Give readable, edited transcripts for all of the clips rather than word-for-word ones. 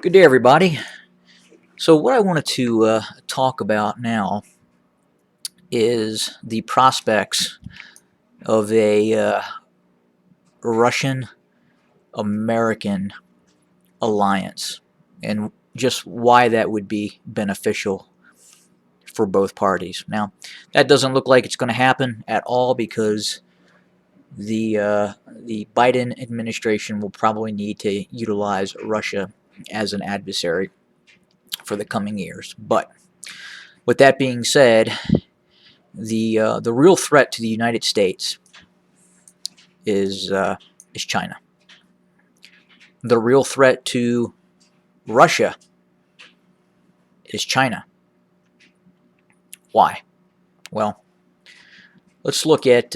Good day, everybody. So, what I wanted to talk about now is the prospects of a Russian American alliance and just why that would be beneficial for both parties. Now, that doesn't look like it's going to happen at all because the Biden administration will probably need to utilize Russia as an adversary for the coming years. But with that being said, the real threat to the United States is China. The real threat to Russia is China. Why? Well, let's look at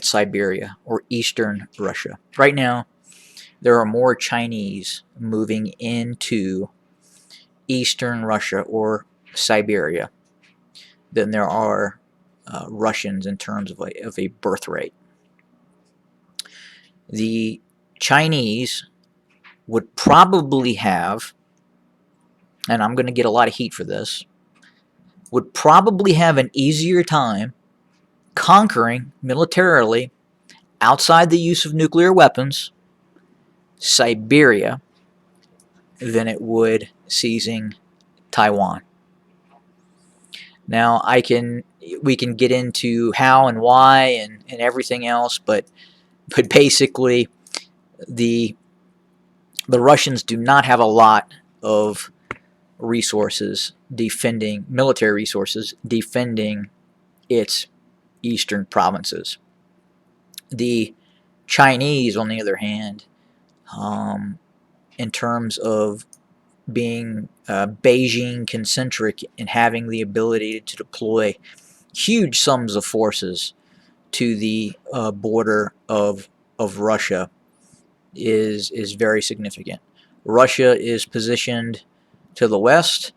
Siberia or Eastern Russia. Right now, there are more Chinese moving into Eastern Russia or Siberia than there are Russians in terms of a birth rate. The Chinese would probably have, and I'm going to get a lot of heat for this, would probably have an easier time conquering militarily, outside the use of nuclear weapons, Siberia than it would seizing Taiwan. Now, we can get into how and why and everything else, but basically the Russians do not have a lot of military resources defending its eastern provinces. The Chinese, on the other hand, in terms of being Beijing concentric and having the ability to deploy huge sums of forces to the border of Russia, is very significant. Russia is positioned to the west,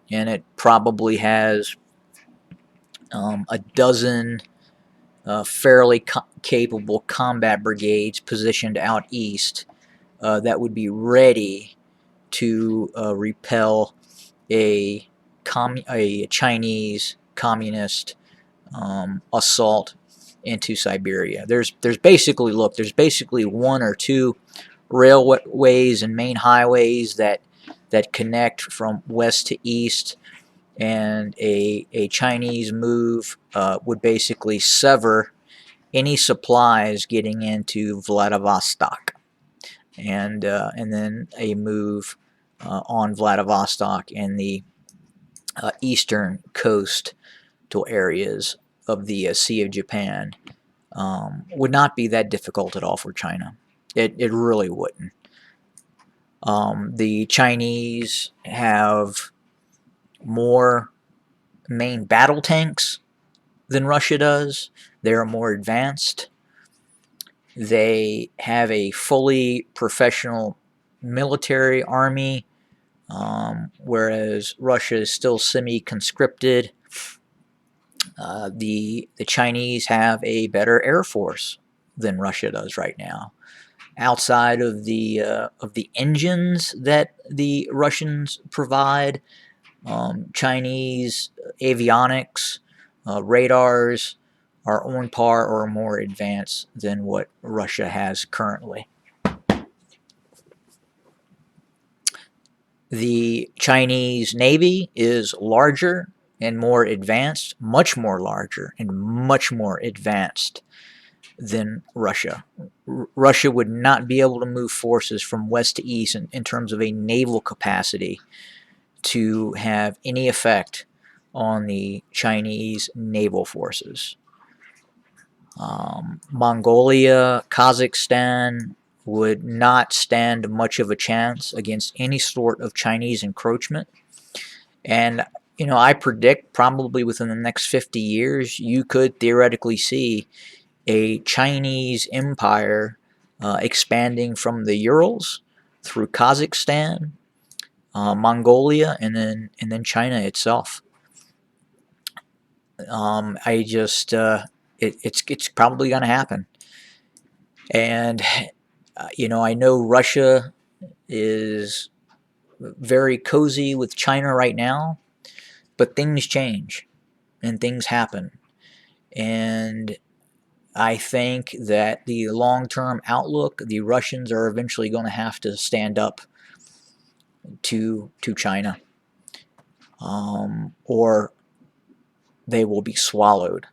and it probably has a dozen fairly capable combat brigades positioned out east that would be ready to repel a Chinese communist assault into Siberia. There's basically one or two railways and main highways that connect from west to east, and a Chinese move would basically sever any supplies getting into Vladivostok, and then a move on Vladivostok and the eastern coast to areas of the Sea of Japan would not be that difficult at all for China. It really wouldn't. The Chinese have more main battle tanks than Russia does. They are more advanced. They have a fully professional military army, whereas Russia is still semi-conscripted. The Chinese have a better air force than Russia does right now. Outside of the engines that the Russians provide, Chinese avionics, radars are on par or more advanced than what Russia has currently. The Chinese Navy is larger and more advanced, much more larger and much more advanced than Russia. Russia would not be able to move forces from west to east in terms of a naval capacity to have any effect on the Chinese naval forces. Mongolia, Kazakhstan would not stand much of a chance against any sort of Chinese encroachment. And, I predict probably within the next 50 years, you could theoretically see a Chinese empire expanding from the Urals through Kazakhstan, Mongolia, and then China itself. It's probably going to happen. And I know Russia is very cozy with China right now, but things change and things happen. And I think that the long-term outlook, the Russians are eventually going to have to stand up to China, or they will be swallowed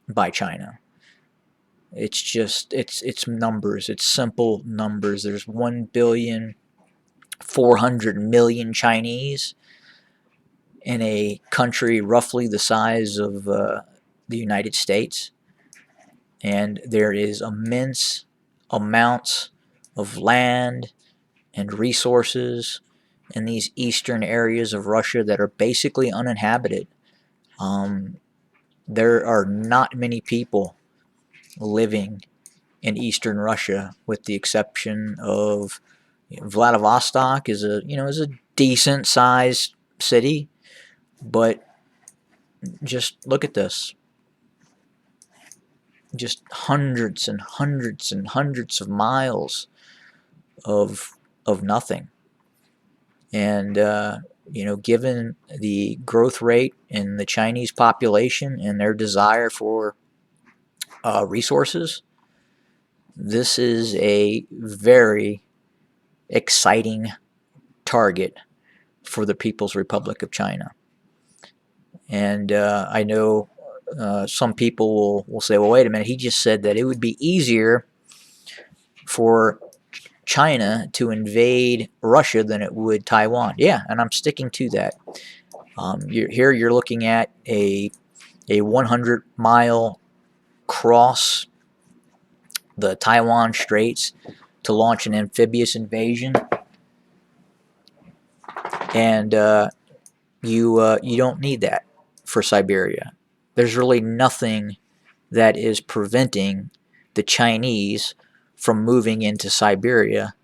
by China. It's just it's numbers. It's simple numbers. There's 1,400,000,000 Chinese in a country roughly the size of the United States, and there is immense amounts of land and resources in these eastern areas of Russia that are basically uninhabited. There are not many people living in eastern Russia, with the exception of Vladivostok is a decent sized city, but just look at this. Just hundreds and hundreds and hundreds of miles of nothing. And given the growth rate in the Chinese population and their desire for resources, this is a very exciting target for the People's Republic of China. And I know some people will say, well, wait a minute, he just said that it would be easier for China to invade Russia than it would Taiwan. Yeah, and I'm sticking to that. Here you're looking at a 100-mile cross the Taiwan Straits to launch an amphibious invasion, and you don't need that for Siberia. There's really nothing that is preventing the Chinese from moving into Siberia,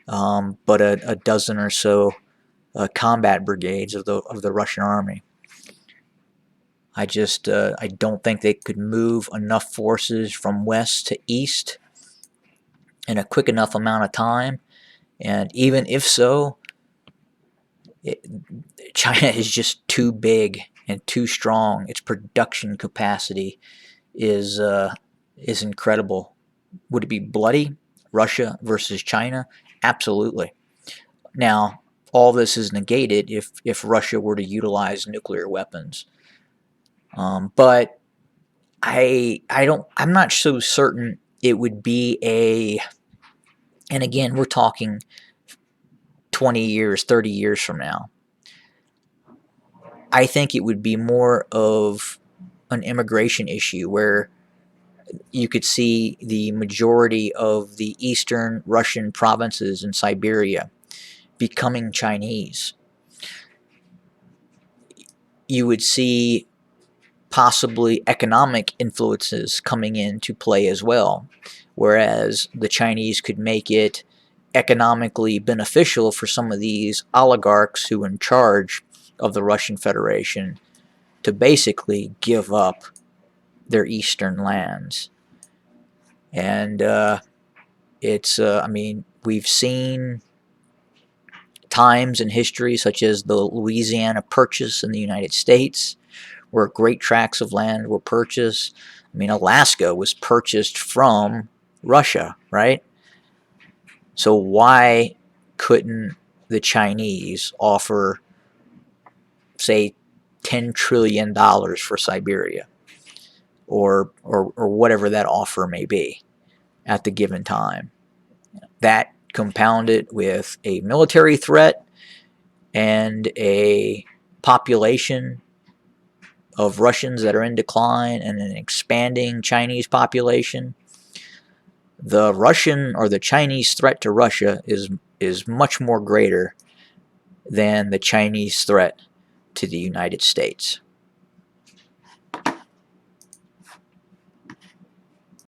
but a dozen or so combat brigades of the Russian army. I don't think they could move enough forces from west to east in a quick enough amount of time. And even if so, China is just too big and too strong. Its production capacity is incredible. Would it be bloody? Russia versus China? Absolutely. Now, all this is negated if Russia were to utilize nuclear weapons. But I'm not so certain it would be and again, we're talking 20 years, 30 years from now. I think it would be more of an immigration issue where you could see the majority of the eastern Russian provinces in Siberia becoming Chinese. You would see possibly economic influences coming into play as well, whereas the Chinese could make it economically beneficial for some of these oligarchs who are in charge of the Russian Federation to basically give up their eastern lands. And I mean, we've seen times in history such as the Louisiana Purchase in the United States, where great tracts of land were purchased. I mean, Alaska was purchased from Russia, right? So why couldn't the Chinese offer, say, $10 trillion for Siberia, or whatever that offer may be at the given time? That compounded with a military threat and a population of Russians that are in decline and an expanding Chinese population. The Russian or the Chinese threat to Russia is much more greater than the Chinese threat to the United States.